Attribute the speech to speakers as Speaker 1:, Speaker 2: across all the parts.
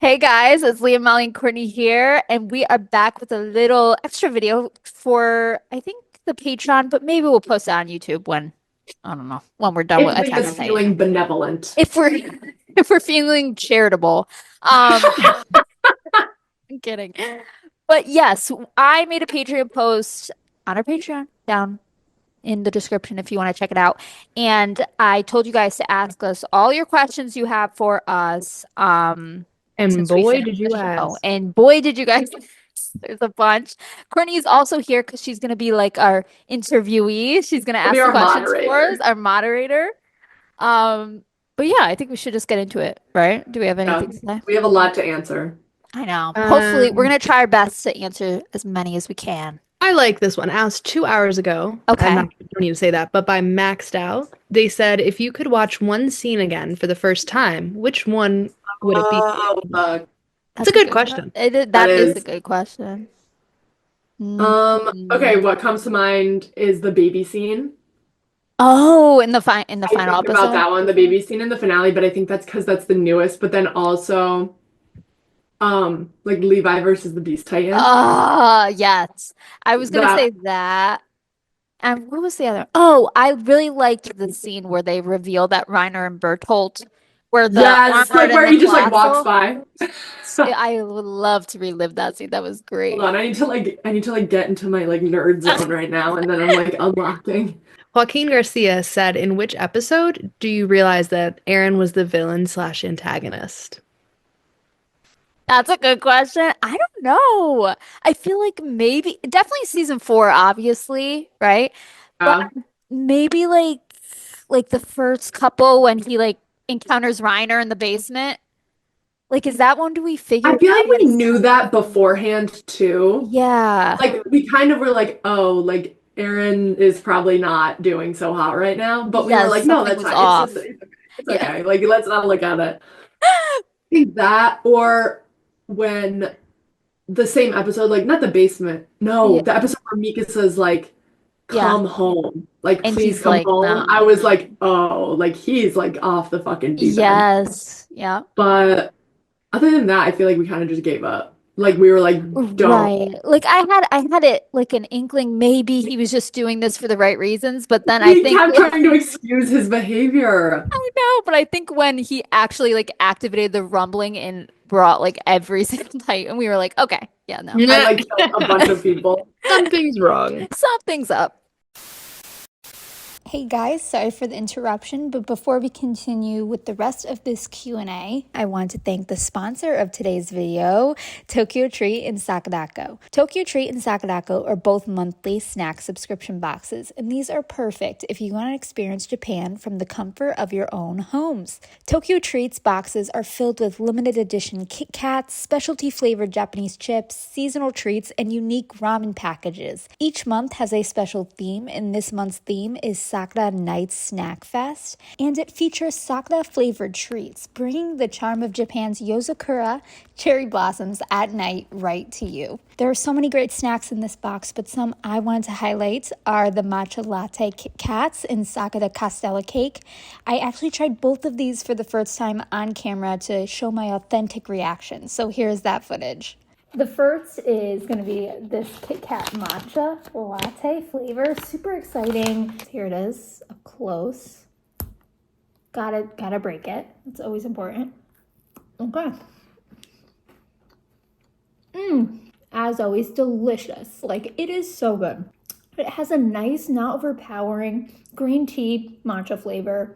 Speaker 1: Hey guys, it's Leah, Molly, and Courtney here, and we are back with a little extra video for I think the Patreon, but maybe we'll post it on YouTube when I don't know when we're done with
Speaker 2: If
Speaker 1: Attack
Speaker 2: Leah's
Speaker 1: on Titan.
Speaker 2: feeling benevolent.
Speaker 1: If we're if we're feeling charitable, I'm kidding. But yes, I made a Patreon post on our Patreon down in the description if you want to check it out, and I told you guys to ask us all your questions you have for us.
Speaker 3: And
Speaker 1: Since we
Speaker 3: boy,
Speaker 1: finished
Speaker 3: did
Speaker 1: the
Speaker 3: you
Speaker 1: show.
Speaker 3: ask.
Speaker 1: And boy, did you guys, there's a bunch. Courtney is also here because she's going to be like our interviewee. She's going to
Speaker 2: Be
Speaker 1: ask the
Speaker 2: our
Speaker 1: questions for us,
Speaker 2: moderator.
Speaker 1: our moderator. But yeah, I think we should just get into it, right? Do we have
Speaker 2: Yeah,
Speaker 1: anything to say?
Speaker 2: we have a lot to answer.
Speaker 1: I know. Hopefully, we're
Speaker 3: Um,
Speaker 1: going to try our best to answer as many as we can.
Speaker 3: I like this one. Asked 2 hours ago. I'm
Speaker 1: Okay.
Speaker 3: not don't need to say that, but by Maxed Out, they said if you could watch one scene again for the first time, which one would it be?
Speaker 2: Oh, fuck.
Speaker 3: It's a
Speaker 1: That's a
Speaker 3: good
Speaker 1: good
Speaker 3: question.
Speaker 1: question.
Speaker 2: That
Speaker 1: That is a
Speaker 2: is.
Speaker 1: good question. Mm.
Speaker 2: Okay, what comes to mind is the baby scene.
Speaker 1: Oh, in the
Speaker 2: I
Speaker 1: final
Speaker 2: talked about
Speaker 1: episode.
Speaker 2: that one, the baby scene in the finale, but I think that's because that's the newest. But then also, like Levi versus the Beast Titan.
Speaker 1: Yes. I was gonna
Speaker 2: That
Speaker 1: say that. And what was the other? Oh, I really liked the scene where they reveal that Reiner and Bertolt were the
Speaker 2: yes,
Speaker 1: armored
Speaker 2: like
Speaker 1: and
Speaker 2: where
Speaker 1: the
Speaker 2: he just like walks
Speaker 1: colossal.
Speaker 2: by.
Speaker 1: I would love to relive that scene. That was
Speaker 2: Hold
Speaker 1: great.
Speaker 2: on, I need to get into my like nerd zone right now, and then I'm like unlocking.
Speaker 3: Joaquin Garcia said, in which episode do you realize that Aaron was the villain slash antagonist?
Speaker 1: That's a good question. I don't know. I feel like maybe definitely season four, obviously, right? But
Speaker 2: Yeah.
Speaker 1: maybe like the first couple when he like encounters Reiner in the basement. Like, is that one? Do we figure
Speaker 2: I
Speaker 1: it
Speaker 2: feel
Speaker 1: out
Speaker 2: like
Speaker 1: when
Speaker 2: we
Speaker 1: he's
Speaker 2: knew that beforehand too.
Speaker 1: yeah.
Speaker 2: Like we kind of were like, oh, like Aaron is probably not doing so hot right now, but we were
Speaker 1: Yes,
Speaker 2: like, no,
Speaker 1: something
Speaker 2: that's
Speaker 1: was
Speaker 2: fine. It's just
Speaker 1: off.
Speaker 2: it's
Speaker 1: Yeah.
Speaker 2: okay. Like let's not look at it. I think that or when the same episode, like not the basement. No,
Speaker 1: Yeah.
Speaker 2: the episode where Mika says like,
Speaker 1: Yeah.
Speaker 2: come home. Like
Speaker 1: And
Speaker 2: please
Speaker 1: he's
Speaker 2: come
Speaker 1: like,
Speaker 2: home. I
Speaker 1: no.
Speaker 2: was like, oh, like he's like off the fucking deep end.
Speaker 1: Yes. Yeah.
Speaker 2: But other than that, I feel like we kind of just gave up. Like we were like, don't.
Speaker 1: Right. Like I had it like an inkling maybe he was just doing this for the right reasons, but then I
Speaker 2: He
Speaker 1: think
Speaker 2: kept trying to excuse his behavior.
Speaker 1: I know, but I think when he actually like activated the rumbling and brought like every single Titan, we were like, okay, yeah, no.
Speaker 2: I like killed a bunch of people.
Speaker 3: Something's wrong.
Speaker 1: Something's up. Hey guys, sorry for the interruption, but before we continue with the rest of this Q&A, I want to thank the sponsor of today's video, Tokyo Treat and Sakadako. Tokyo Treat and Sakadako are both monthly snack subscription boxes, and these are perfect if you want to experience Japan from the comfort of your own homes. Tokyo Treats boxes are filled with limited edition Kit Kats, specialty flavored Japanese chips, seasonal treats, and unique ramen packages. Each month has a special theme, and this month's theme is Sakura Nights Snack Fest, and it features Sakura flavored treats, bringing the charm of Japan's Yozakura cherry blossoms at night right to you. There are so many great snacks in this box, but some I wanted to highlight are the matcha latte Kit Kats and Sakura Castella cake. I actually tried both of these for the first time on camera to show my authentic reaction, so here's that footage. The first is going to be this Kit Kat matcha latte flavor. Super exciting. Here it is, up close. Gotta break it. It's always important. Okay. As always, delicious. Like, it is so good. It has a nice, not overpowering green tea matcha flavor.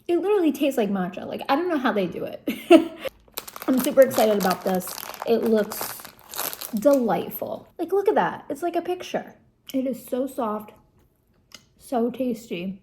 Speaker 1: It literally tastes like matcha. Like, I don't know how they do it. I'm super excited about this. It looks delightful. Like, look at that. It's like a picture. It is so soft, so tasty,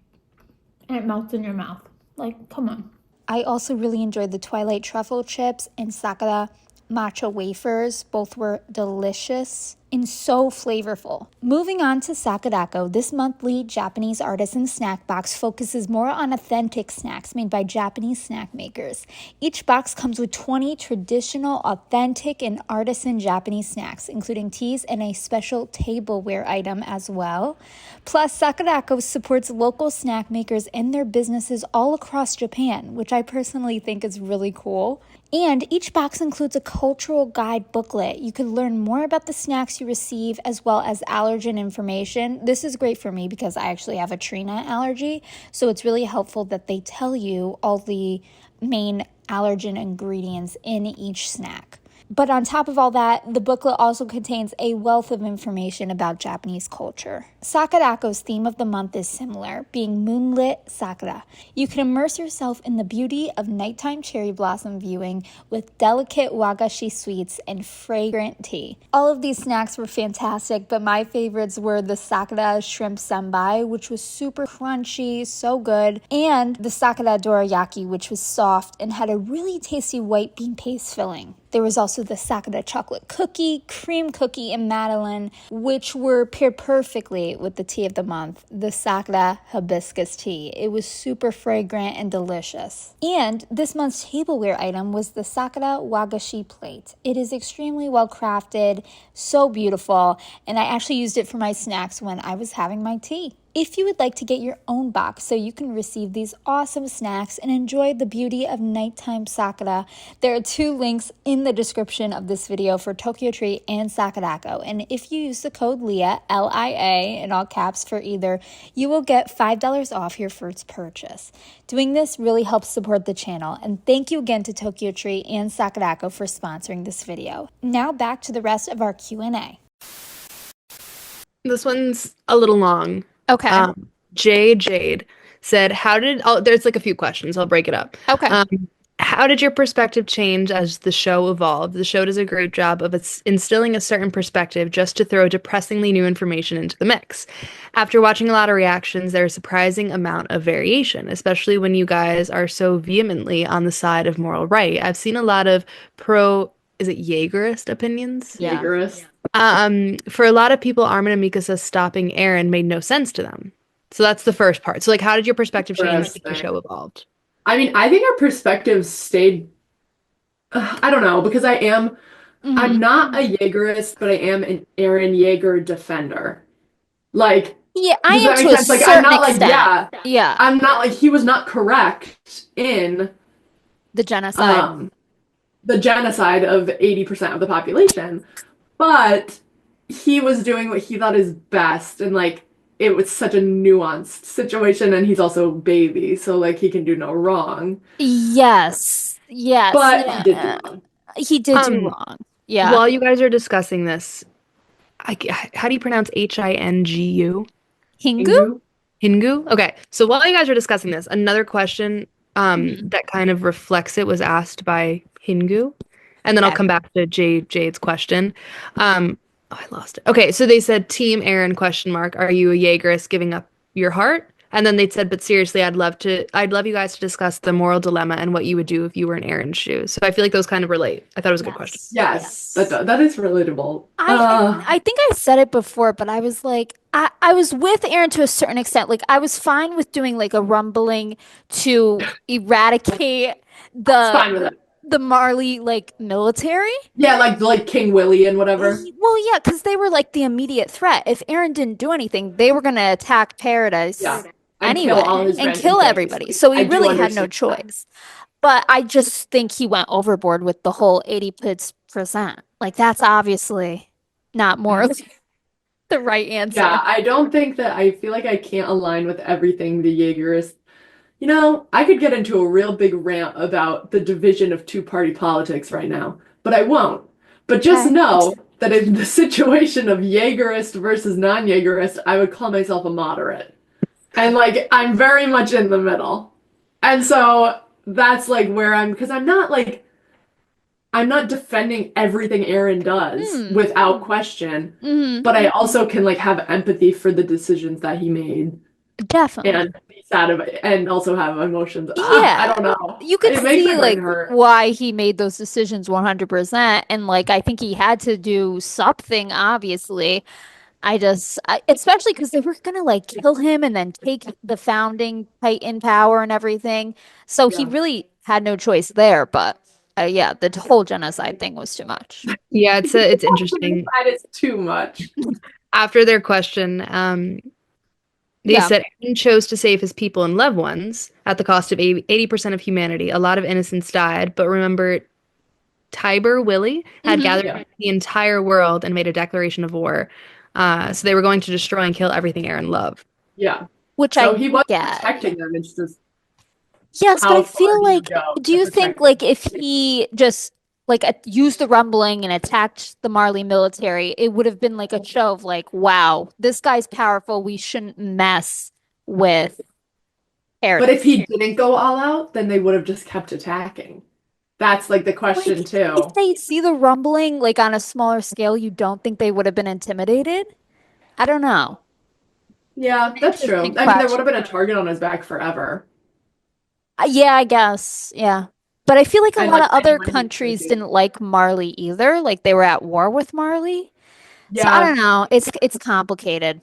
Speaker 1: and it melts in your mouth. Like, come on. I also really enjoyed the Twilight Truffle chips and Sakura matcha wafers. Both were delicious and so flavorful. Moving on to Sakadako, this monthly Japanese artisan snack box focuses more on authentic snacks made by Japanese snack makers. Each box comes with 20 traditional, authentic, and artisan Japanese snacks, including teas and a special tableware item as well. Plus, Sakadako supports local snack makers and their businesses all across Japan, which I personally think is really cool. And each box includes a cultural guide booklet. You could learn more about the snacks you receive as well as allergen information. This is great for me because I actually have a tree nut allergy, so it's really helpful that they tell you all the main allergen ingredients in each snack. But on top of all that, the booklet also contains a wealth of information about Japanese culture. Sakurako's theme of the month is similar, being moonlit sakura. You can immerse yourself in the beauty of nighttime cherry blossom viewing with delicate wagashi sweets and fragrant tea. All of these snacks were fantastic, but my favorites were the sakura shrimp senbai, which was super crunchy, so good, and the sakura dorayaki, which was soft and had a really tasty white bean paste filling. There was also the Sakura chocolate cookie, cream cookie, and madeleine, which were paired perfectly with the tea of the month, the Sakura hibiscus tea. It was super fragrant and delicious. And this month's tableware item was the Sakura wagashi plate. It is extremely well crafted, so beautiful, and I actually used it for my snacks when I was having my tea. If you would like to get your own box so you can receive these awesome snacks and enjoy the beauty of nighttime sakura, there are 2 links in the description of this video for Tokyo Treat and Sakurako. And if you use the code LIA, L-I-A, in all caps for either, you will get $5 off your first purchase. Doing this really helps support the channel. And thank you again to Tokyo Treat and Sakurako for sponsoring this video. Now back to the rest of our Q&A.
Speaker 3: This one's a little long.
Speaker 1: Okay.
Speaker 3: Jade said, there's like a few questions. I'll break it up.
Speaker 1: Okay.
Speaker 3: How did your perspective change as the show evolved? The show does a great job of instilling a certain perspective just to throw depressingly new information into the mix. After watching a lot of reactions, there's a surprising amount of variation, especially when you guys are so vehemently on the side of moral right. I've seen a lot of is it Jaegerist opinions?
Speaker 1: Yeah.
Speaker 2: Vigorous.
Speaker 3: For a lot of people, Armin and Mikasa stopping Eren made no sense to them. So that's the first part. So, like, how did your perspective change as the show evolved?
Speaker 2: I mean, I think our perspectives stayed. I don't know, because I'm not a Jaegerist, but I am an Eren Jaeger defender. Like,
Speaker 1: Yeah, I
Speaker 2: does
Speaker 1: am
Speaker 2: that
Speaker 1: to
Speaker 2: make
Speaker 1: a
Speaker 2: sense? Like,
Speaker 1: certain
Speaker 2: I'm not
Speaker 1: extent.
Speaker 2: like,
Speaker 1: Yeah.
Speaker 2: I'm not like, he was not correct in
Speaker 1: The genocide.
Speaker 2: the genocide of 80% of the population, but he was doing what he thought is best, and like it was such a nuanced situation, and he's also a baby, so like he can do no wrong.
Speaker 1: Yes.
Speaker 2: But he did do wrong.
Speaker 1: He did do wrong. Yeah.
Speaker 3: While you guys are discussing this, how do you pronounce Hingu?
Speaker 1: Hingu?
Speaker 3: Hingu? Okay. So while you guys are discussing this, another question that kind of reflects it was asked by Hingu. And then I'll come back to Jade's question. I lost it. Okay, so they said, Team Aaron, question mark, are you a Jaegerist giving up your heart? And then they said, but seriously, I'd love you guys to discuss the moral dilemma and what you would do if you were in Aaron's shoes. So I feel like those kind of relate. I thought it was a good question.
Speaker 2: Yes. That is relatable.
Speaker 1: I think I said it before, but I was like, I was with Aaron to a certain extent. Like, I was fine with doing like a rumbling to eradicate
Speaker 2: Fine with it.
Speaker 1: the Marley like military.
Speaker 2: Yeah, like King Willie and whatever.
Speaker 1: Well, yeah, because they were like the immediate threat. If Aaron didn't do anything, they were gonna attack Paradise anyway and kill everybody. So he really had no choice. But I just think he went overboard with the whole 80%. Like, that's obviously not morally the right answer.
Speaker 2: Yeah, I feel like I can't align with everything the Jaegerists. You know, I could get into a real big rant about the division of two-party politics right now, but I won't. But just know that in the situation of Jaegerist versus non-Jaegerist, I would call myself a moderate. And like, I'm very much in the middle. And so that's like where because I'm not defending everything Aaron does without question, but I also can like have empathy for the decisions that he made.
Speaker 1: Definitely.
Speaker 2: And be sad of it, and also have emotions.
Speaker 1: Yeah.
Speaker 2: I don't know.
Speaker 1: You could see like
Speaker 2: hurt.
Speaker 1: why he made those decisions 100%. And like, I think he had to do something, obviously. Especially because they were gonna like kill him and then take the founding Titan power and everything. So he really had no choice there. But the whole genocide thing was too much.
Speaker 3: Yeah, it's interesting.
Speaker 2: That is too much.
Speaker 3: After their question, they said Aaron chose to save his people and loved ones at the cost of 80% of humanity. A lot of innocents died, but remember, Tiber Willie had gathered
Speaker 2: Yeah.
Speaker 3: the entire world and made a declaration of war. So they were going to destroy and kill everything Aaron loved.
Speaker 2: Yeah.
Speaker 1: Which
Speaker 2: So
Speaker 1: I
Speaker 2: he was
Speaker 1: get.
Speaker 2: protecting them. It's just
Speaker 1: Yes, but I
Speaker 2: how far
Speaker 1: feel
Speaker 2: do you
Speaker 1: like,
Speaker 2: go
Speaker 1: do
Speaker 2: to
Speaker 1: you think
Speaker 2: protect
Speaker 1: like
Speaker 2: them?
Speaker 1: if he just like used the rumbling and attacked the Marley military, it would have been like a show of like, wow, this guy's powerful. We shouldn't mess with
Speaker 2: But if
Speaker 1: Paris.
Speaker 2: he didn't go all out, then they would have just kept attacking. That's like the question
Speaker 1: Like, if
Speaker 2: too.
Speaker 1: they see the rumbling like on a smaller scale, you don't think they would have been intimidated? I don't know.
Speaker 2: Yeah, that's true.
Speaker 1: Interesting
Speaker 2: I mean, there would
Speaker 1: question.
Speaker 2: have been a target on his back forever.
Speaker 1: Yeah, I guess. Yeah. But I feel like a
Speaker 2: And
Speaker 1: lot
Speaker 2: like
Speaker 1: of other
Speaker 2: anyone who's
Speaker 1: countries
Speaker 2: thinking.
Speaker 1: didn't like Marley either. Like they were at war with Marley. So I
Speaker 2: Yeah,
Speaker 1: don't know. It's complicated.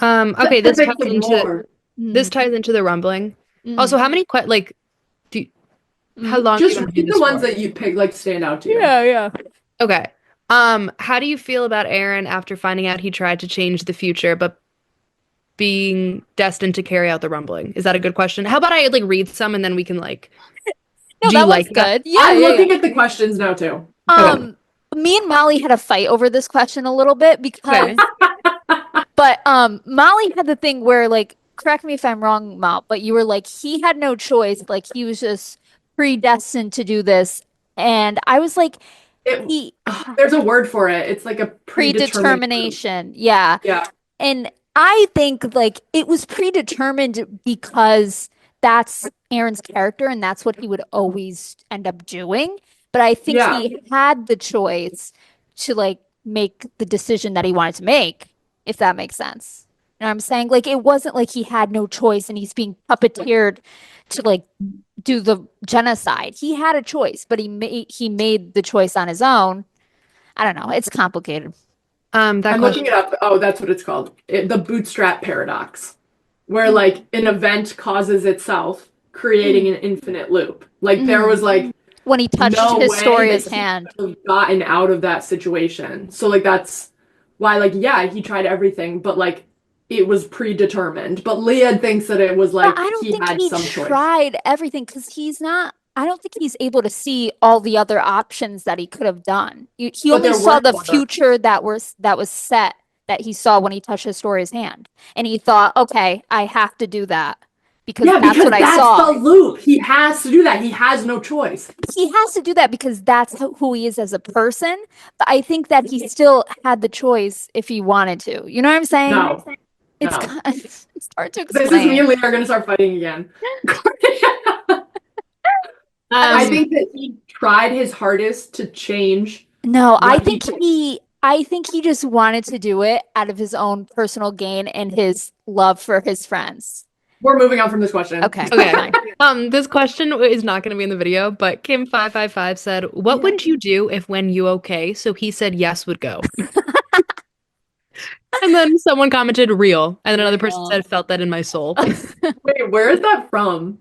Speaker 3: Okay,
Speaker 2: the fix of war.
Speaker 3: this
Speaker 1: Mm,
Speaker 3: ties into the rumbling.
Speaker 1: mm,
Speaker 3: Also, how many like do you, how
Speaker 1: mm.
Speaker 3: long are you
Speaker 2: Just
Speaker 3: gonna do
Speaker 2: read the
Speaker 3: this
Speaker 2: ones
Speaker 3: for?
Speaker 2: that you pick, like stand out to you.
Speaker 1: Yeah, yeah.
Speaker 3: Okay. How do you feel about Aaron after finding out he tried to change the future, but being destined to carry out the rumbling? Is that a good question? How about I like read some and then we can like,
Speaker 1: No,
Speaker 3: do you
Speaker 1: that was
Speaker 3: like that?
Speaker 1: good. Yeah,
Speaker 2: I'm
Speaker 1: yeah, yeah.
Speaker 2: looking at the questions now too.
Speaker 3: Okay.
Speaker 1: Um, Me and Molly had a fight over this question a little bit
Speaker 3: Okay.
Speaker 1: because, but Molly had the thing where like, correct me if I'm wrong, Mal, but you were like he had no choice, like he was just predestined to do this, and I was like
Speaker 2: It,
Speaker 1: he
Speaker 2: there's a word for it. It's like a predetermined group.
Speaker 1: predetermination, yeah.
Speaker 2: Yeah,
Speaker 1: And I think like it was predetermined because that's Aaron's character and that's what he would always end up doing. But I think
Speaker 2: yeah,
Speaker 1: he had the choice to like make the decision that he wanted to make, if that makes sense. You know what I'm saying? Like it wasn't like he had no choice and he's being puppeteered to like do the genocide. He had a choice, but he made the choice on his own. I don't know. It's complicated.
Speaker 3: That
Speaker 2: I'm looking
Speaker 3: question.
Speaker 2: it up. Oh, that's what it's called. The bootstrap paradox, where
Speaker 1: Mm,
Speaker 2: like an event causes itself, creating
Speaker 1: mm,
Speaker 2: an infinite loop. Like there
Speaker 1: mm.
Speaker 2: was like
Speaker 1: When he touched
Speaker 2: no way that
Speaker 1: Historia's
Speaker 2: he
Speaker 1: hand.
Speaker 2: could have gotten out of that situation. So like that's why like yeah, he tried everything, but like it was predetermined. But Leah thinks that it was
Speaker 1: But
Speaker 2: like
Speaker 1: I don't
Speaker 2: he
Speaker 1: think
Speaker 2: had
Speaker 1: he
Speaker 2: some choice.
Speaker 1: tried everything because he's not, I don't think he's able to see all the other options that he could have done. He
Speaker 2: But
Speaker 1: only
Speaker 2: there
Speaker 1: saw
Speaker 2: were
Speaker 1: the
Speaker 2: no other.
Speaker 1: future that was set that he saw when he touched Historia's hand. And he thought, okay, I have to do that because
Speaker 2: Yeah,
Speaker 1: that's what
Speaker 2: because
Speaker 1: I
Speaker 2: that's
Speaker 1: saw.
Speaker 2: the loop. He has to do that. He has no choice.
Speaker 1: He has to do that because that's who he is as a person. But I think that he still had the choice if he wanted to. You know what I'm saying?
Speaker 2: No,
Speaker 1: It's
Speaker 2: no.
Speaker 1: it's hard to
Speaker 2: This is me
Speaker 1: explain.
Speaker 2: and Leah are gonna start fighting again.
Speaker 1: I
Speaker 2: I
Speaker 1: was
Speaker 3: Um,
Speaker 2: think that he tried his hardest to change
Speaker 1: No, I
Speaker 2: what he
Speaker 1: think he just wanted to do it out of his own personal gain and his love for his friends.
Speaker 2: We're moving on from this question.
Speaker 1: Okay,
Speaker 3: okay.
Speaker 1: fine.
Speaker 3: This question is not going to be in the video, but Kim555 said, "What
Speaker 2: Yeah.
Speaker 3: would you do if when you okay?" So he said yes would go. And then someone commented real, and then another person
Speaker 1: Real.
Speaker 3: said felt that in my soul.
Speaker 2: Wait, where is that from?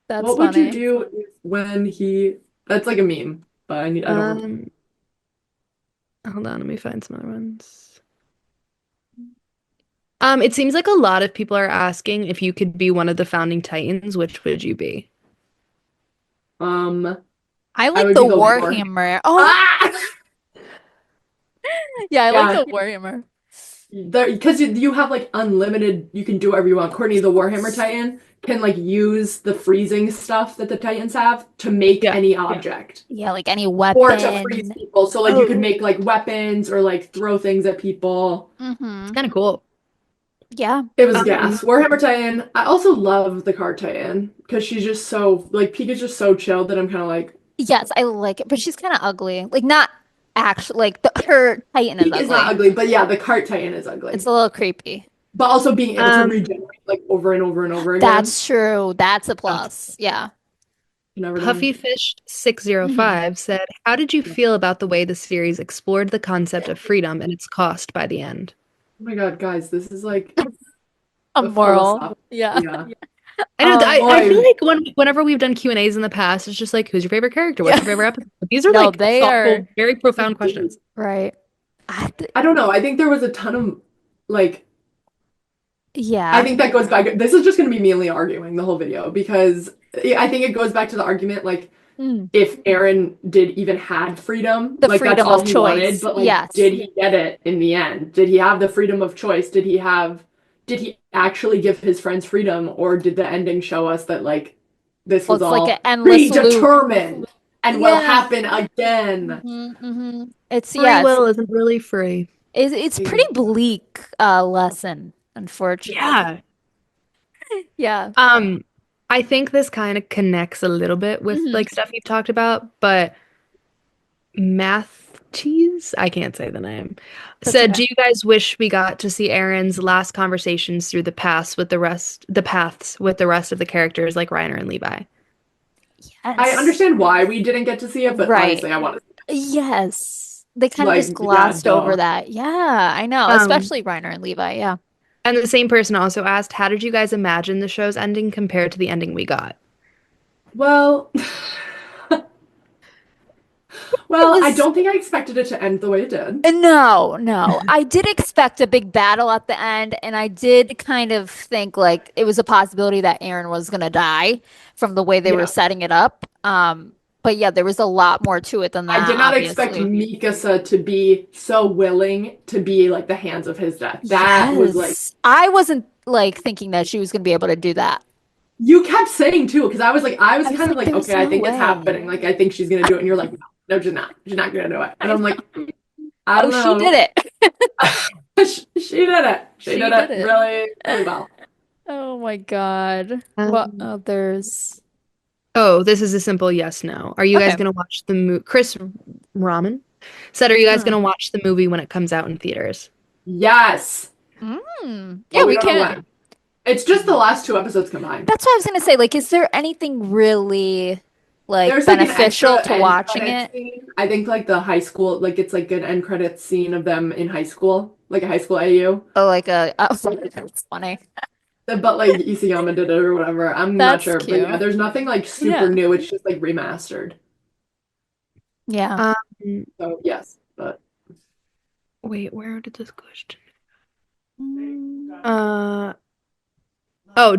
Speaker 1: That's
Speaker 2: What would you
Speaker 1: funny.
Speaker 2: do if when he that's like a meme, but I don't remember.
Speaker 3: Um, Hold on, let me find some other ones. It seems like a lot of people are asking if you could be one of the founding titans, which would you be?
Speaker 2: Um
Speaker 1: I
Speaker 2: I
Speaker 1: like
Speaker 2: would
Speaker 1: the
Speaker 2: be the war.
Speaker 1: Warhammer. Oh,
Speaker 2: Ah!
Speaker 1: yeah, I like
Speaker 2: Yeah.
Speaker 1: the Warhammer.
Speaker 2: Because you have like unlimited, you can do whatever you want. Courtney, the Warhammer Titan, can like use the freezing stuff that the Titans have to make
Speaker 3: Yeah.
Speaker 2: any object.
Speaker 1: Yeah, like any
Speaker 2: Or to freeze
Speaker 1: weapon.
Speaker 2: people. So like you could
Speaker 3: Oh,
Speaker 2: make like weapons or like throw things at people.
Speaker 3: it's
Speaker 1: Mm-hmm.
Speaker 3: kind of cool.
Speaker 1: Yeah.
Speaker 2: It was
Speaker 3: Um,
Speaker 2: gas. Warhammer Titan. I also love the card Titan because she's just so like Pika's just so chill that I'm kind of like
Speaker 1: Yes, I like it, but she's kind of ugly. Like not actually like her Titan is
Speaker 2: Pika is not
Speaker 1: ugly.
Speaker 2: ugly, but yeah, the card Titan is
Speaker 1: It's
Speaker 2: ugly.
Speaker 1: a little creepy.
Speaker 2: But also being able to
Speaker 3: um,
Speaker 2: regenerate like over and over and over again.
Speaker 1: That's true. That's a
Speaker 2: That's
Speaker 1: plus. Yeah.
Speaker 2: never done.
Speaker 1: Hmm.
Speaker 3: Puffyfish605 said, "How did you feel about the way the series explored the concept of freedom and its cost by the end?"
Speaker 2: Oh my God, guys, this is like
Speaker 1: A
Speaker 2: a
Speaker 1: moral.
Speaker 2: philosophical.
Speaker 1: Yeah.
Speaker 2: Yeah.
Speaker 3: I know I feel
Speaker 2: Boy,
Speaker 3: like whenever we've done Q&As in the past, it's just like, who's your favorite character? What's
Speaker 1: Yeah.
Speaker 3: your favorite episode? These are
Speaker 1: No,
Speaker 3: like
Speaker 1: they are
Speaker 3: thoughtful, very profound questions.
Speaker 1: right. I th
Speaker 2: I don't know. I think there was a ton of like I
Speaker 1: yeah.
Speaker 2: think that goes back. This is just going to be me and Leah arguing the whole video because I think it goes back to the argument like if Aaron did even had freedom.
Speaker 1: The
Speaker 2: Like that's
Speaker 1: freedom
Speaker 2: all
Speaker 1: of
Speaker 2: he wanted,
Speaker 1: choice.
Speaker 2: but like
Speaker 1: Yes.
Speaker 2: did he get it in the end? Did he have the freedom of choice? Did he actually give his friends freedom, or did the ending show us that like this
Speaker 1: Well,
Speaker 2: was
Speaker 1: it's like an
Speaker 2: all
Speaker 1: endless loop.
Speaker 2: predetermined and will
Speaker 1: Yeah.
Speaker 2: happen again?
Speaker 1: It's
Speaker 3: Free
Speaker 1: yeah,
Speaker 3: will isn't really free.
Speaker 1: it's pretty bleak lesson, unfortunately.
Speaker 3: Yeah.
Speaker 1: Yeah.
Speaker 3: I think this kind of connects a little bit with like stuff you've talked about, but Math Cheese, I can't say the name, said,
Speaker 1: okay.
Speaker 3: "Do you guys wish we got to see Aaron's last conversations through the paths with the rest of the characters like Reiner and Levi?"
Speaker 2: I
Speaker 1: Yes.
Speaker 2: understand why we didn't get to see it, but
Speaker 1: Right.
Speaker 2: obviously I want to
Speaker 1: Yes. They kind of
Speaker 2: like
Speaker 1: just
Speaker 2: yeah,
Speaker 1: glossed over
Speaker 2: duh.
Speaker 1: that. Yeah, I know.
Speaker 3: Um,
Speaker 1: Especially Reiner and Levi. Yeah.
Speaker 3: and the same person also asked, "How did you guys imagine the show's ending compared to the ending we got?"
Speaker 2: Well,
Speaker 1: It
Speaker 2: well, I
Speaker 1: was
Speaker 2: don't think I expected it to end the way it did.
Speaker 1: no, no. I did expect a big battle at the end, and I did kind of think like it was a possibility that Aaron was gonna die from the way they were
Speaker 2: Yeah.
Speaker 1: setting it up. But yeah, there was a lot more to it than
Speaker 2: I
Speaker 1: that,
Speaker 2: did not expect
Speaker 1: obviously.
Speaker 2: Mikasa to be so willing to be like the hands of his death. That was like
Speaker 1: Yes. I wasn't like thinking that she was gonna be able to do that.
Speaker 2: you kept saying too, because I was
Speaker 1: I was
Speaker 2: kind of
Speaker 1: like,
Speaker 2: like,
Speaker 1: there's
Speaker 2: okay, I
Speaker 1: no
Speaker 2: think it's
Speaker 1: way.
Speaker 2: happening. Like I think she's gonna do it, and you're like, no, no, she's not. She's not gonna do it. And
Speaker 1: I
Speaker 2: I'm like,
Speaker 1: know.
Speaker 2: I
Speaker 1: Oh,
Speaker 2: don't
Speaker 1: she did
Speaker 2: know.
Speaker 1: it.
Speaker 2: She did it. She
Speaker 1: She
Speaker 2: did
Speaker 1: did
Speaker 2: it
Speaker 1: it.
Speaker 2: really, really well.
Speaker 1: Oh my God. What
Speaker 3: Um,
Speaker 1: others?
Speaker 3: oh, this is a simple yes, no. Are you guys
Speaker 1: Okay.
Speaker 3: gonna watch the movie? Chris Ramen said, "Are you guys
Speaker 1: Mm.
Speaker 3: gonna watch the movie when it comes out in theaters?"
Speaker 2: Yes,
Speaker 1: Yeah,
Speaker 2: but we
Speaker 1: we
Speaker 2: don't know
Speaker 1: can.
Speaker 2: when. It's just the last two episodes combined.
Speaker 1: That's what I was gonna say. Like, is there anything really like
Speaker 2: There's like an
Speaker 1: beneficial
Speaker 2: extra
Speaker 1: to
Speaker 2: end
Speaker 1: watching
Speaker 2: credit
Speaker 1: it?
Speaker 2: scene. I think like the high school, like it's like an end credit scene of them in high school, like a high school AU.
Speaker 1: Oh, like a oh, that's funny.
Speaker 2: But like Isayama did it or whatever. I'm not
Speaker 1: That's
Speaker 2: sure. But yeah,
Speaker 1: cute.
Speaker 2: there's nothing like
Speaker 1: Yeah.
Speaker 2: super new. It's just like remastered.
Speaker 1: Yeah.
Speaker 3: Um,
Speaker 2: So yes, but
Speaker 3: wait, where did this question?
Speaker 1: Mm.
Speaker 3: Uh, oh,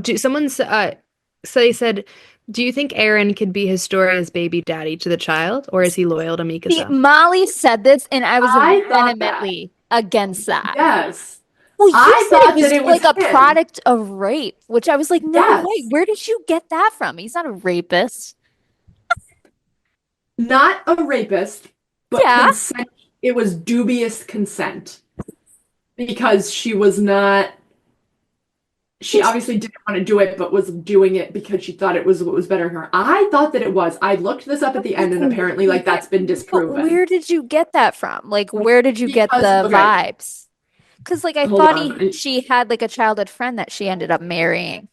Speaker 3: so they said, "Do you think Aaron could be Historia's baby daddy to the child, or is he loyal to
Speaker 1: See,
Speaker 3: Mikasa?"
Speaker 1: Molly said this, and I was
Speaker 2: I thought that.
Speaker 1: vehemently against that.
Speaker 2: Yes.
Speaker 1: Well, you
Speaker 2: I
Speaker 1: said it
Speaker 2: thought that
Speaker 1: was
Speaker 2: it was
Speaker 1: like a
Speaker 2: him.
Speaker 1: product of rape, which I was like, no way.
Speaker 2: Yes.
Speaker 1: Where did you get that from? He's not a rapist.
Speaker 2: Not a rapist, but
Speaker 1: Yeah.
Speaker 2: consent. It was dubious consent because she was not, she obviously didn't want to do it, but was doing it because she thought it was what was better for her. I thought that it was. I looked this up at the end, and apparently, like, that's been
Speaker 1: But
Speaker 2: disproven.
Speaker 1: where did you get that from? Like, where did you get
Speaker 2: Because,
Speaker 1: the
Speaker 2: okay,
Speaker 1: vibes? Because, like, I
Speaker 2: hold
Speaker 1: thought
Speaker 2: on.
Speaker 1: she had like a childhood friend that she ended up marrying.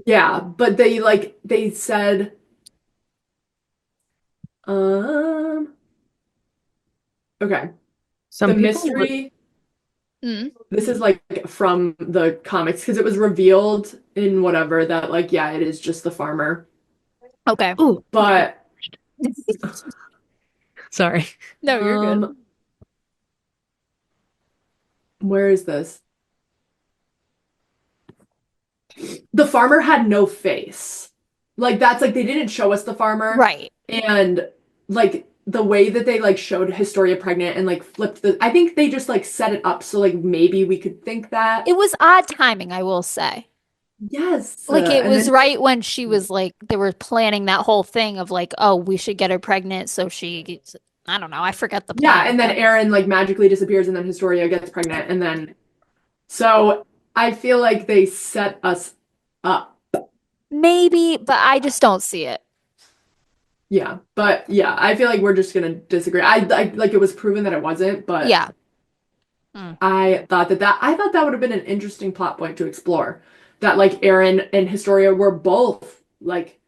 Speaker 2: Yeah, but they said, um, okay, the
Speaker 3: Some people would.
Speaker 2: mystery.
Speaker 1: Mm.
Speaker 2: This is like from the comics because it was revealed in whatever that like yeah, it is just the farmer.
Speaker 1: Okay.
Speaker 3: Oh,
Speaker 2: But
Speaker 3: sorry.
Speaker 1: No, you're good.
Speaker 2: um where is this? The farmer had no face. Like that's like they didn't show us the farmer
Speaker 1: Right.
Speaker 2: and like the way that they like showed Historia pregnant and like flipped the I think they just like set it up so like maybe we could think that.
Speaker 1: It was odd timing, I will say.
Speaker 2: Yes.
Speaker 1: Like it
Speaker 2: And
Speaker 1: was
Speaker 2: then
Speaker 1: right when she was like they were planning that whole thing of like, oh, we should get her pregnant so she gets, I don't know, I forget the
Speaker 2: yeah,
Speaker 1: plan,
Speaker 2: and then
Speaker 1: but
Speaker 2: Aaron like magically disappears and then Historia gets pregnant and then so I feel like they set us up.
Speaker 1: maybe, but I just don't see it.
Speaker 2: Yeah, but yeah, I feel like we're just gonna disagree. I like it was proven that it wasn't, but
Speaker 1: Yeah. Mm.
Speaker 2: I thought that would have been an interesting plot point to explore. That like Aaron and Historia were both like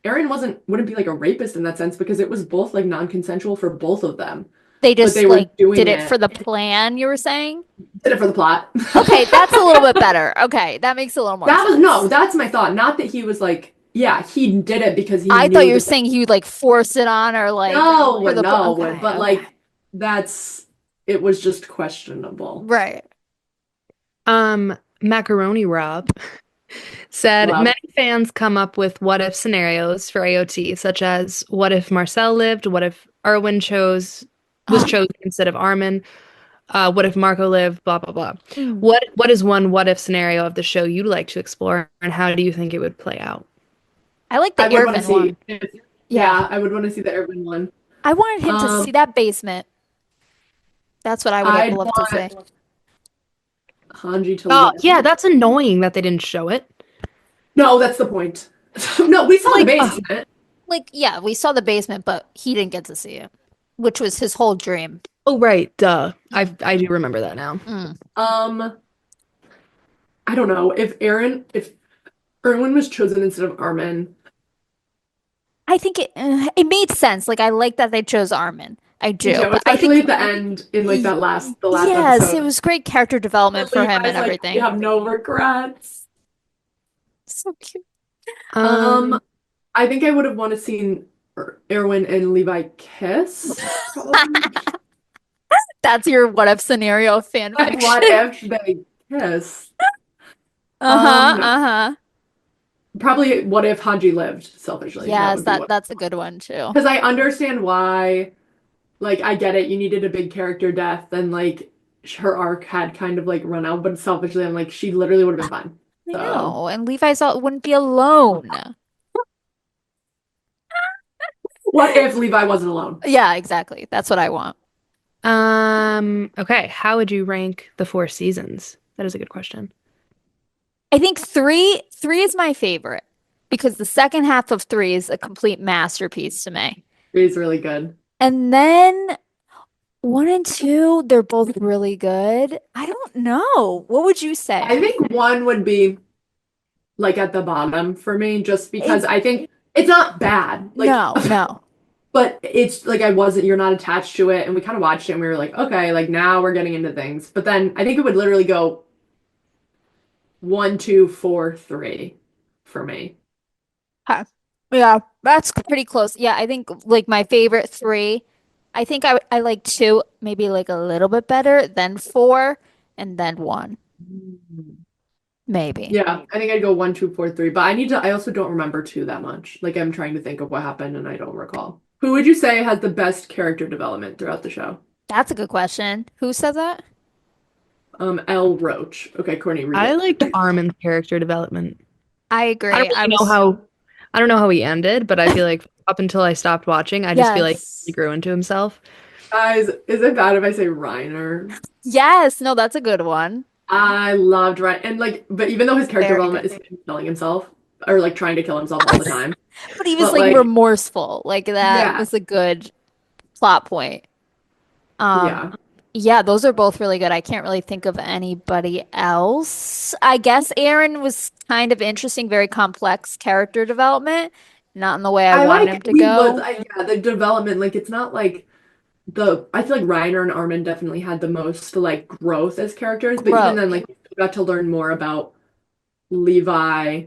Speaker 2: Aaron wouldn't be like a rapist in that sense because it was both like non-consensual for both of them.
Speaker 1: They
Speaker 2: But they
Speaker 1: just
Speaker 2: were
Speaker 1: like
Speaker 2: doing
Speaker 1: did it for
Speaker 2: it,
Speaker 1: the plan, you were saying?
Speaker 2: did it for the plot.
Speaker 1: Okay, that's a little bit better. Okay, that makes a little more
Speaker 2: That was no,
Speaker 1: sense.
Speaker 2: that's my thought. Not that he was like, yeah, he did it because he
Speaker 1: I thought
Speaker 2: knew
Speaker 1: you were
Speaker 2: that
Speaker 1: saying he would like force it on her like
Speaker 2: no,
Speaker 1: for the
Speaker 2: no,
Speaker 1: okay,
Speaker 2: but
Speaker 1: okay.
Speaker 2: like that's it was just questionable.
Speaker 1: Right.
Speaker 3: Macaroni Rob said
Speaker 2: Wow.
Speaker 3: many fans come up with what if scenarios for AOT, such as what if Marcel lived, what if Erwin was
Speaker 1: Oh,
Speaker 3: chosen instead of Armin, what if Marco lived, blah blah blah.
Speaker 1: mm.
Speaker 3: What is one what if scenario of the show you'd like to explore, and how do you think it would play out?
Speaker 1: I like the
Speaker 2: I would want to
Speaker 1: Irvin
Speaker 2: see.
Speaker 1: one. Yeah.
Speaker 2: Yeah, I would want to see the urban one.
Speaker 1: I wanted him to
Speaker 2: Um,
Speaker 1: see that basement. That's what I would have
Speaker 2: I'd
Speaker 1: loved to see.
Speaker 2: want Hanji to
Speaker 3: Oh, yeah,
Speaker 2: live.
Speaker 3: that's annoying that they didn't show it.
Speaker 2: No, that's the point. No, we saw the
Speaker 1: Like,
Speaker 2: basement.
Speaker 1: yeah, we saw the basement, but he didn't get to see it, which was his whole dream.
Speaker 3: Oh, right, duh. I do remember that now.
Speaker 1: Mm.
Speaker 2: Um, I don't know if Erwin was chosen instead of Armin.
Speaker 1: I think it made sense. Like I like that they chose Armin. I
Speaker 2: Me
Speaker 1: do,
Speaker 2: too,
Speaker 1: but I
Speaker 2: especially
Speaker 1: think
Speaker 2: at the end in like the last
Speaker 1: yes, it
Speaker 2: episode.
Speaker 1: was great character development for him
Speaker 2: Levi's
Speaker 1: and
Speaker 2: like, you
Speaker 1: everything.
Speaker 2: have no regrets.
Speaker 1: So cute.
Speaker 2: Um,
Speaker 3: Um,
Speaker 2: I think I would have wanted to seen Erwin and Levi kiss, probably.
Speaker 1: That's your what if scenario fan
Speaker 2: But what
Speaker 1: fiction.
Speaker 2: if they kiss?
Speaker 1: Uh-huh,
Speaker 2: No.
Speaker 1: uh-huh.
Speaker 2: Probably what if Hanji lived selfishly? That
Speaker 1: Yes,
Speaker 2: would be what.
Speaker 1: that's a good one too.
Speaker 2: Because I understand why, like, I get it. You needed a big character death, and like her arc had kind of like run out, but selfishly, I'm like, she literally would have been fine.
Speaker 1: I
Speaker 2: So,
Speaker 1: know, and Levi's all wouldn't be alone.
Speaker 2: what if Levi wasn't alone?
Speaker 1: Yeah, exactly. That's what I want.
Speaker 3: okay. How would you rank the four seasons? That is a good question.
Speaker 1: I think three is my favorite because the second half of three is a complete masterpiece to me.
Speaker 2: He's really good.
Speaker 1: And then one and two, they're both really good. I don't know. What would you say?
Speaker 2: I think one would be like at the bottom for me, just because
Speaker 1: It,
Speaker 2: I think it's not bad. Like,
Speaker 1: no, no.
Speaker 2: but it's like you're not attached to it, and we kind of watched it and we were like, okay, like now we're getting into things. But then I think it would literally go 1, 2, 4, 3 for me.
Speaker 1: Huh. Yeah, that's pretty close. Yeah, I think like my favorite three. I think I like two, maybe like a little bit better, then four, and then one, maybe.
Speaker 2: Yeah, I think I'd go 1, 2, 4, 3. But I also don't remember two that much. Like I'm trying to think of what happened and I don't recall. Who would you say has the best character development throughout the show?
Speaker 1: That's a good question. Who said that?
Speaker 2: L. Roach. Okay, Courtney, read
Speaker 3: I
Speaker 2: it.
Speaker 3: liked Armin's character development.
Speaker 1: I agree.
Speaker 3: I don't know how he ended, but I feel like up until I stopped watching, I just feel like he
Speaker 1: Yes.
Speaker 3: grew into himself.
Speaker 2: Guys, is it bad if I say Reiner?
Speaker 1: Yes, no, that's a good one.
Speaker 2: I loved Reiner. And like, but even though his character
Speaker 1: Very
Speaker 2: development
Speaker 1: good.
Speaker 2: is him killing himself or like trying to kill himself all the time.
Speaker 1: But he was
Speaker 2: But
Speaker 1: like
Speaker 2: like,
Speaker 1: remorseful. Like that
Speaker 2: yeah,
Speaker 1: was a good plot point. Um,
Speaker 2: yeah.
Speaker 1: yeah, those are both really good. I can't really think of anybody else. I guess Aaron was kind of interesting, very complex character development, not in the way I
Speaker 2: I
Speaker 1: wanted him
Speaker 2: like
Speaker 1: to
Speaker 2: he was
Speaker 1: go.
Speaker 2: yeah, the development, like it's not like I feel like Reiner and Armin definitely had the most like growth as characters, but even
Speaker 1: Growth.
Speaker 2: then like you got to learn more about Levi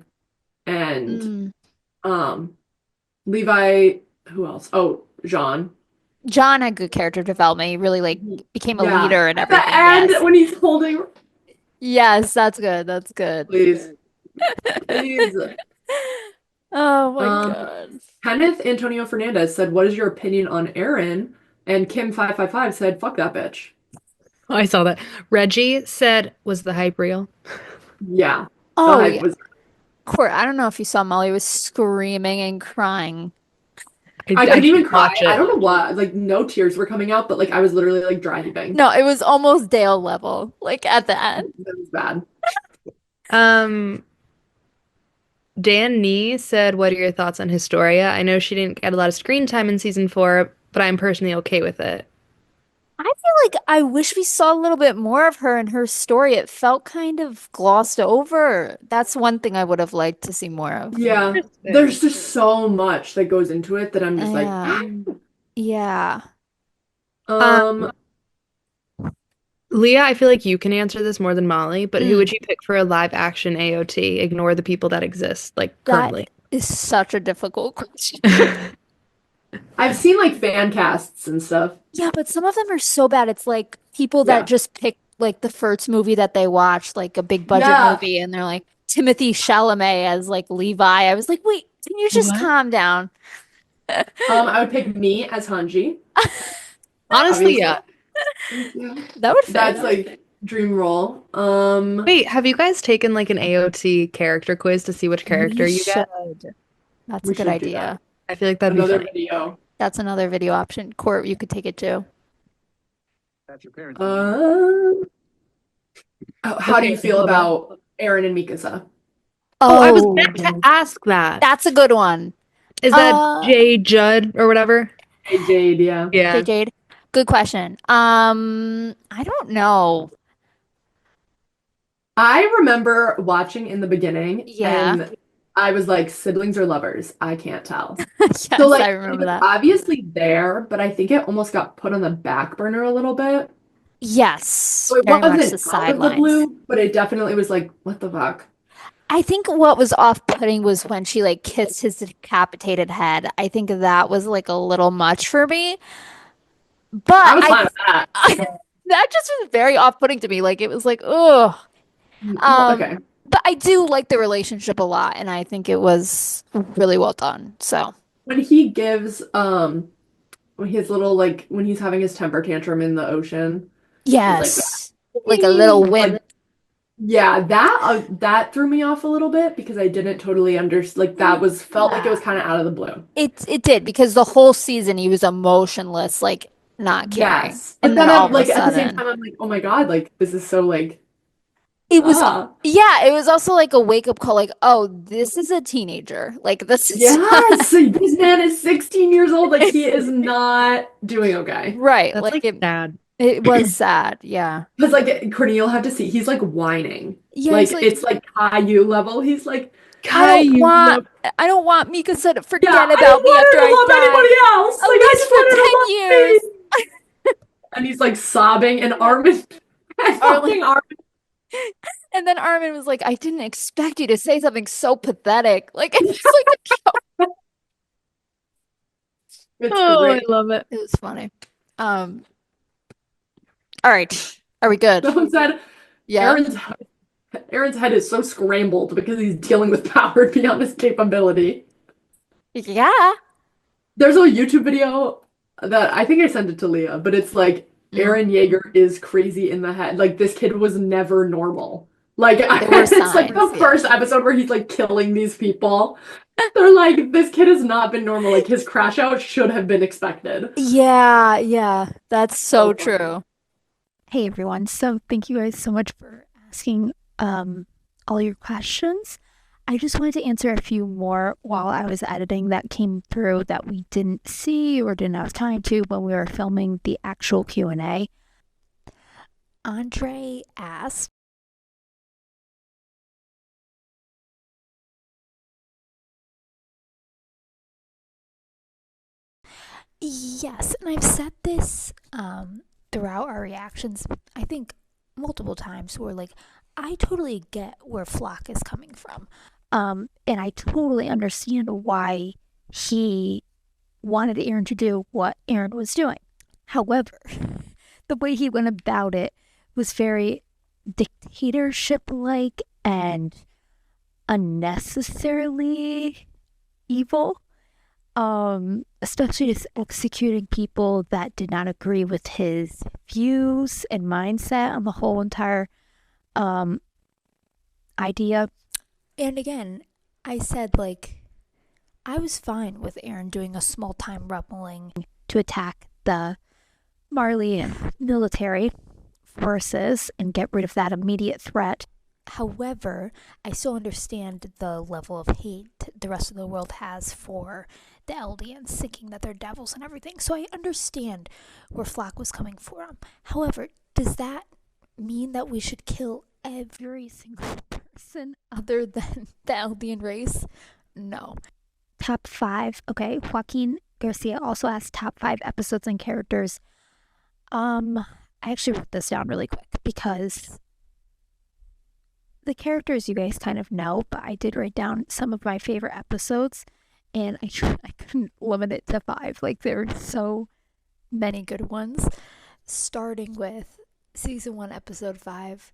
Speaker 2: and
Speaker 1: Mm.
Speaker 2: um Levi, who else? Oh, Jean.
Speaker 1: John had good character development. He really like became a
Speaker 2: Yeah.
Speaker 1: leader and
Speaker 2: At the
Speaker 1: everything.
Speaker 2: end
Speaker 1: Yes.
Speaker 2: when he's holding
Speaker 1: Yes, that's good. That's good.
Speaker 2: please, please.
Speaker 1: Oh my
Speaker 2: Um
Speaker 1: God.
Speaker 2: Kenneth Antonio Fernandez said, "What is your opinion on Aaron?" And Kim555 said, "Fuck that bitch."
Speaker 3: Oh, I saw that. Reggie said, was the hype real?
Speaker 2: Yeah. The
Speaker 1: Oh
Speaker 2: hype
Speaker 1: yeah.
Speaker 2: was
Speaker 1: Court, I don't know if you saw Molly was screaming and crying.
Speaker 2: I
Speaker 3: I
Speaker 2: couldn't even
Speaker 3: didn't
Speaker 2: cry.
Speaker 3: watch
Speaker 2: I
Speaker 3: it.
Speaker 2: don't know why. Like no tears were coming out, but like I was literally like dry heaving.
Speaker 1: No, it was almost Dale level, like at the end.
Speaker 2: That was bad.
Speaker 3: Um, Dan Nee said, what are your thoughts on Historia? I know she didn't get a lot of screen time in season four, but I'm personally okay with it.
Speaker 1: I feel like I wish we saw a little bit more of her and her story. It felt kind of glossed over. That's one thing I would have liked to see more of.
Speaker 2: Yeah. There's just so much that goes into it that I'm just like,
Speaker 1: Yeah. Yeah.
Speaker 3: Um,
Speaker 2: um,
Speaker 3: Leah, I feel like you can answer this more than Molly, but who
Speaker 1: Mm,
Speaker 3: would you pick for a live action AOT? Ignore the people that exist, like
Speaker 1: that
Speaker 3: currently.
Speaker 1: is such a difficult question.
Speaker 2: I've seen like fan casts and stuff.
Speaker 1: Yeah, but some of them are so bad. It's like people that
Speaker 2: Yeah.
Speaker 1: just pick like the first movie that they watched, like a big budget
Speaker 2: Yeah.
Speaker 1: movie, and they're like, Timothy Chalamet as like Levi. I was like, wait, can you just
Speaker 3: What?
Speaker 1: calm down?
Speaker 2: I would pick me as Hanji,
Speaker 3: Honestly,
Speaker 2: obviously.
Speaker 3: yeah.
Speaker 2: Yeah.
Speaker 1: That would
Speaker 2: That's
Speaker 1: fit.
Speaker 2: like dream role.
Speaker 3: Wait, have you guys taken like an AOT character quiz to see which character
Speaker 1: We
Speaker 3: you get?
Speaker 1: should. That's a
Speaker 2: We
Speaker 1: good
Speaker 2: should do that.
Speaker 1: idea.
Speaker 3: I feel like that'd be
Speaker 2: Another
Speaker 3: funny.
Speaker 2: video.
Speaker 1: That's another video option. Court, you could take it too.
Speaker 2: Um, how do
Speaker 3: Okay,
Speaker 2: you feel
Speaker 3: hold on.
Speaker 2: about Aaron and Mikasa?
Speaker 3: Oh, I was
Speaker 1: Oh,
Speaker 3: meant to ask that.
Speaker 1: that's a good one.
Speaker 3: Is that Jay Judd or whatever?
Speaker 2: Hey, Jade, yeah.
Speaker 1: Jay
Speaker 3: Yeah.
Speaker 1: Jade. Good question. I don't know.
Speaker 2: I remember watching in the beginning
Speaker 1: Yeah.
Speaker 2: and I was like, siblings or lovers? I can't tell.
Speaker 1: Yes,
Speaker 2: So like
Speaker 1: I
Speaker 2: it
Speaker 1: remember
Speaker 2: was
Speaker 1: that.
Speaker 2: obviously there, but I think it almost got put on the back burner a little bit.
Speaker 1: Yes,
Speaker 2: So it
Speaker 1: very much the
Speaker 2: wasn't out of the
Speaker 1: sidelines.
Speaker 2: blue, but it definitely was like, what the fuck?
Speaker 1: I think what was off-putting was when she like kissed his decapitated head. I think that was like a little much for me. But
Speaker 2: I was fine with that.
Speaker 1: that just was very off-putting to me. Like it was like, ugh.
Speaker 2: Well,
Speaker 1: Um,
Speaker 2: okay.
Speaker 1: but I do like the relationship a lot, and I think it was really well done. So
Speaker 2: When he gives when his little like when he's having his temper tantrum in the ocean, he's like,
Speaker 1: yes, like a little wimp.
Speaker 2: like yeah, that threw me off a little bit because I didn't totally understand. Like that was felt like it was kind of out of the blue.
Speaker 1: It did because the whole season he was emotionless, like not caring,
Speaker 2: Yes, but
Speaker 1: and then
Speaker 2: then
Speaker 1: all
Speaker 2: I'm
Speaker 1: of a
Speaker 2: like at the same
Speaker 1: sudden
Speaker 2: time I'm like, oh my God, like this is so like
Speaker 1: it was.
Speaker 2: ah
Speaker 1: Yeah, it was also like a wake-up call, like, oh, this is a teenager. Like this is
Speaker 2: yes, this man is 16 years old. Like he is not doing okay.
Speaker 1: right.
Speaker 3: That's
Speaker 1: Like
Speaker 3: like sad.
Speaker 1: it was sad. Yeah.
Speaker 2: Because like Courtney, you'll have to see, he's like whining.
Speaker 1: Yeah, he's
Speaker 2: Like
Speaker 1: like,
Speaker 2: it's like Caillou level. He's like,
Speaker 1: I don't
Speaker 3: Caillou
Speaker 1: want
Speaker 3: love.
Speaker 1: I don't want Mikasa to
Speaker 2: yeah,
Speaker 1: forget
Speaker 2: I
Speaker 1: about
Speaker 2: don't
Speaker 1: me
Speaker 2: want
Speaker 1: after
Speaker 2: her to
Speaker 1: I
Speaker 2: love
Speaker 1: die.
Speaker 2: anybody else.
Speaker 1: At
Speaker 2: Like I
Speaker 1: least
Speaker 2: just
Speaker 1: for
Speaker 2: want her to
Speaker 1: 10
Speaker 2: love
Speaker 1: years.
Speaker 2: me. And he's like sobbing, and Armin,
Speaker 1: Arlen.
Speaker 2: fucking Armin,
Speaker 1: And then Armin was like, I didn't expect you to say something so pathetic. Like it's like
Speaker 2: it's
Speaker 3: Oh, I
Speaker 2: great.
Speaker 3: love it.
Speaker 1: it was funny. Um, all right. Are we good?
Speaker 2: Someone said
Speaker 1: Yeah.
Speaker 2: Aaron's head is so scrambled because he's dealing with power beyond his capability.
Speaker 1: Yeah.
Speaker 2: There's a YouTube video that I think I sent it to Leah, but it's like
Speaker 1: Mm.
Speaker 2: Aaron Yeager is crazy in the head. Like this kid was never normal. Like
Speaker 1: There were
Speaker 2: it's like the
Speaker 1: signs, yeah.
Speaker 2: first episode where he's like killing these people. They're like, this kid has not been normal. Like his crash out should have been expected.
Speaker 1: Yeah, yeah. That's so
Speaker 2: So funny.
Speaker 1: true. Hey everyone. So thank you guys so much for asking all your questions. I just wanted to answer a few more while I was editing that came through that we didn't see or didn't have time to when we were filming the actual Q&A. Andre asked, yes, and I've said this throughout our reactions, I think multiple times, where like I totally get where Flock is coming from. And I totally understand why he wanted Aaron to do what Aaron was doing. However, the way he went about it was very dictatorship like and unnecessarily evil. Especially just executing people that did not agree with his views and mindset on the whole entire idea. And again, I said like I was fine with Aaron doing a small time rebelling to attack the Marleyan military forces and get rid of that immediate threat. However, I still understand the level of hate the rest of the world has for the Eldians, thinking that they're devils and everything. So I understand where Flock was coming from. However, does that mean that we should kill every single person other than the Eldian race? No. Top 5. Okay, Joaquin Garcia also asked top 5 episodes and characters. I actually wrote this down really quick because the characters you guys kind of know, but I did write down some of my favorite episodes, and I couldn't limit it to 5. Like there are so many good ones. Starting with season 1, episode 5.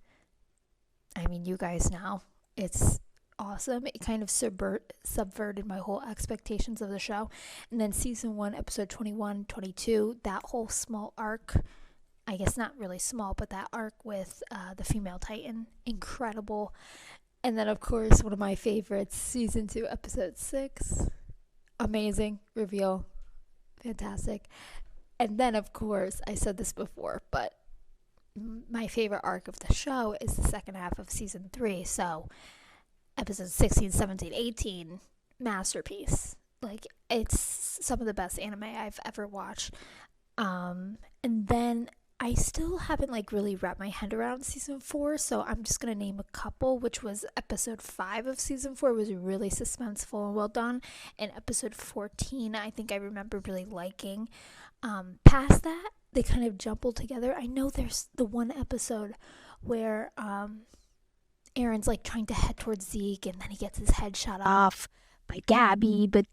Speaker 1: I mean, you guys know it's awesome. It kind of subverted my whole expectations of the show. And then season 1, episode 21, 22, that whole small arc, I guess not really small, but that arc with the female Titan, incredible. And then, of course, one of my favorites, season 2, episode 6, amazing reveal, fantastic. And then, of course, I said this before, but my favorite arc of the show is the second half of season 3. So episodes 16, 17, 18, masterpiece. Like, it's some of the best anime I've ever watched. And then I still haven't like really wrapped my head around season 4, so I'm just gonna name a couple, which was episode 5 of season 4 was really suspenseful and well done, and episode 14 I think I remember really liking. Past that, they kind of jumbled together. I know there's the one episode where Aaron's like trying to head towards Zeke, and then he gets his head shot off by Gabby, but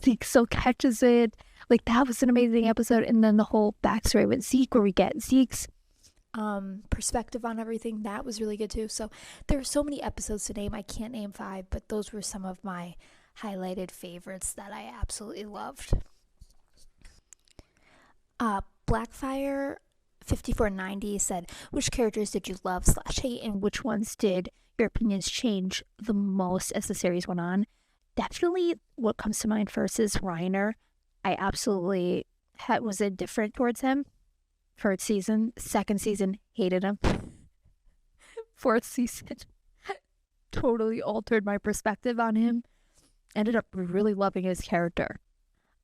Speaker 1: Zeke still catches it. Like, that was an amazing episode. And then the whole backstory with Zeke, where we get Zeke's perspective on everything, that was really good too. So there are so many episodes to name. I can't name 5, but those were some of my highlighted favorites that I absolutely loved. Blackfire 5490 said, which characters did you love / hate, and which ones did your opinions change the most as the series went on? Definitely what comes to mind first is Reiner. I absolutely was indifferent towards him. First season. Second season, hated him. Fourth season, totally altered my perspective on him. Ended up really loving his character.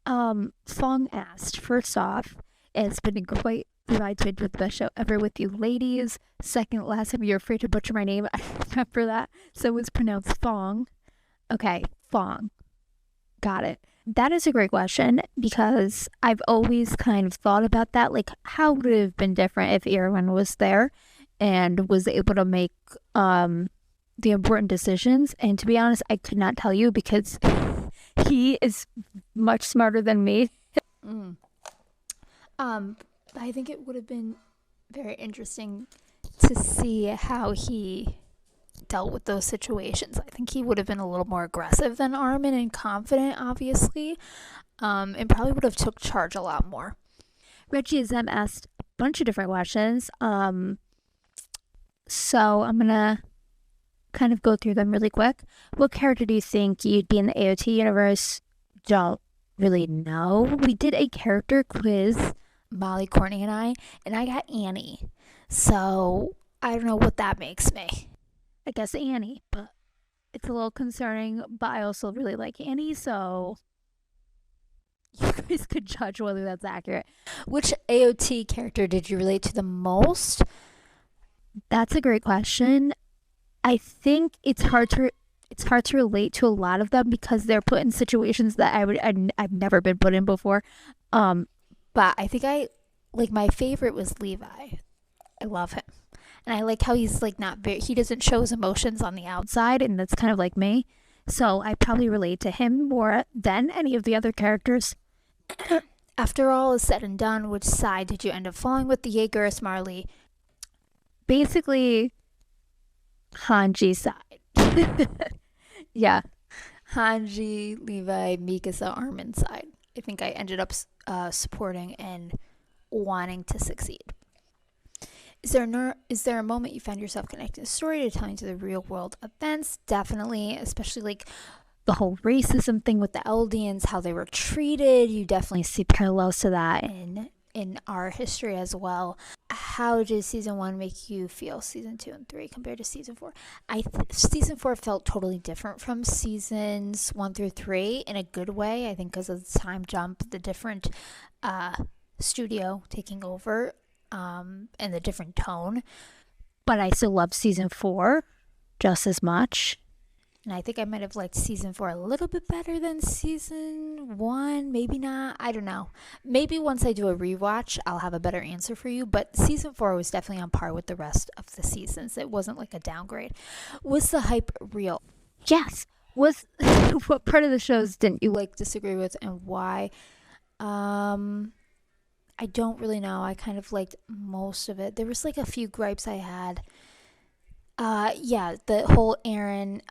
Speaker 1: Fong asked, first off, it's been quite delighted with the best show ever with you ladies. Second, last time you're afraid to butcher my name. I remember that. So it's pronounced Fong. Okay, Fong. Got it. That is a great question, because I've always kind of thought about that. Like, how would it have been different if Erwin was there and was able to make the important decisions? And to be honest, I could not tell you, because he is much smarter than me. I think it would have been very interesting to see how he dealt with those situations. I think he would have been a little more aggressive than Armin and confident, obviously, and probably would have took charge a lot more. Reggie Zem asked a bunch of different questions, so I'm gonna kind of go through them really quick. What character do you think you'd be in the AOT universe? Don't really know. We did a character quiz, Molly, Courtney, and I got Annie, so I don't know what that makes me. I guess Annie, but it's a little concerning, but I also really like Annie, so you guys could judge whether that's accurate. Which AOT character did you relate to the most? That's a great question. I think it's hard to relate to a lot of them, because they're put in situations that I've never been put in before. But I think my favorite was Levi. I love him. And I like how he's like he doesn't show his emotions on the outside, and that's kind of like me. So I probably relate to him more than any of the other characters. After all is said and done, which side did you end up falling with, the Jaeger or Marley? Basically, Hanji's side. Yeah. Hanji, Levi, Mikasa, Armin side. I think I ended up supporting and wanting to succeed. Is there a moment you found yourself connecting the story to telling to the real world events? Definitely, especially like the whole racism thing with the Eldians, how they were treated. You definitely see parallels to that in our history as well. How did season 1 make you feel, season 2 and 3 compared to season 4? Season 4 felt totally different from seasons 1 through 3 in a good way. I think because of the time jump, the different studio taking over, and the different tone. But I still love season 4 just as much. And I think I might have liked season 4 a little bit better than season 1. Maybe not. I don't know. Maybe once I do a rewatch, I'll have a better answer for you. But season 4 was definitely on par with the rest of the seasons. It wasn't like a downgrade. Was the hype real? Yes. What part of the shows didn't you disagree with, and why? I don't really know. I kind of liked most of it. There was like a few gripes I had. Yeah, the whole Aaron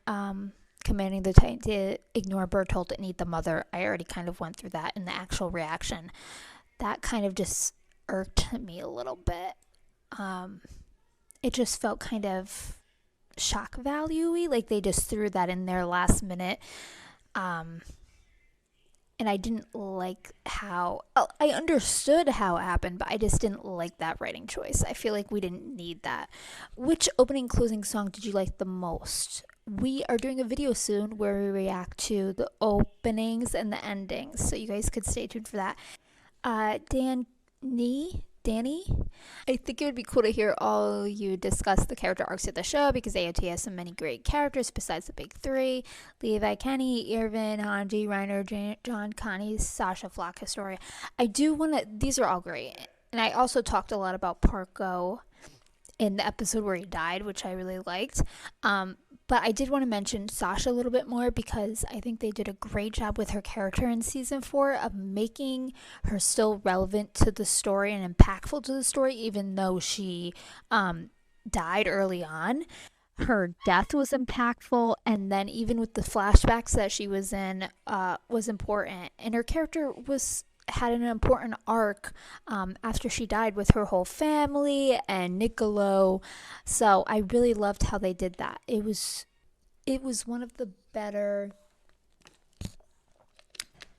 Speaker 1: commanding the Titan to ignore Bertolt and eat the mother. I already kind of went through that in the actual reaction. That kind of just irked me a little bit. Um, it just felt kind of shock value-y, like they just threw that in there last minute. Um, and I didn't like how I understood how it happened, but I just didn't like that writing choice. I feel like we didn't need that. Which opening closing song did you like the most? We are doing a video soon where we react to the openings and the endings, so you guys could stay tuned for that. Danny, I think it would be cool to hear all you discuss the character arcs of the show because AOT has so many great characters besides the big three: Levi, Kenny, Irvin, Hanji, Reiner, John, Connie, Sasha, Flock, Historia. I do want to, these are all great. And I also talked a lot about Parko in the episode where he died, which I really liked. But I did want to mention Sasha a little bit more because I think they did a great job with her character in season 4 of making her still relevant to the story and impactful to the story, even though she died early on. Her death was impactful, and then even with the flashbacks that she was in, was important, and her character was had an important arc after she died with her whole family and Niccolo. So I really loved how they did that. It was one of the better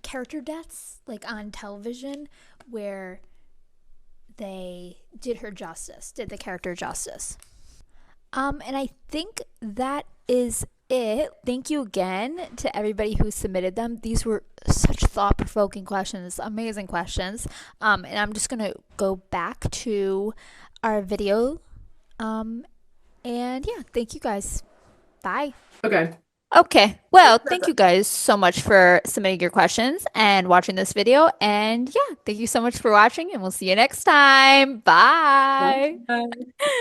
Speaker 1: character deaths like on television where they did her justice, did the character justice. And I think that is it. Thank you again to everybody who submitted them. These were such thought-provoking questions, amazing questions. And I'm just gonna go back to our video. And yeah, thank you guys. Bye.
Speaker 2: Okay.
Speaker 1: Okay. Well, thank you guys so much for submitting your questions and watching this video. And yeah, thank you so much for watching, and we'll see you next time. Bye.
Speaker 2: Bye.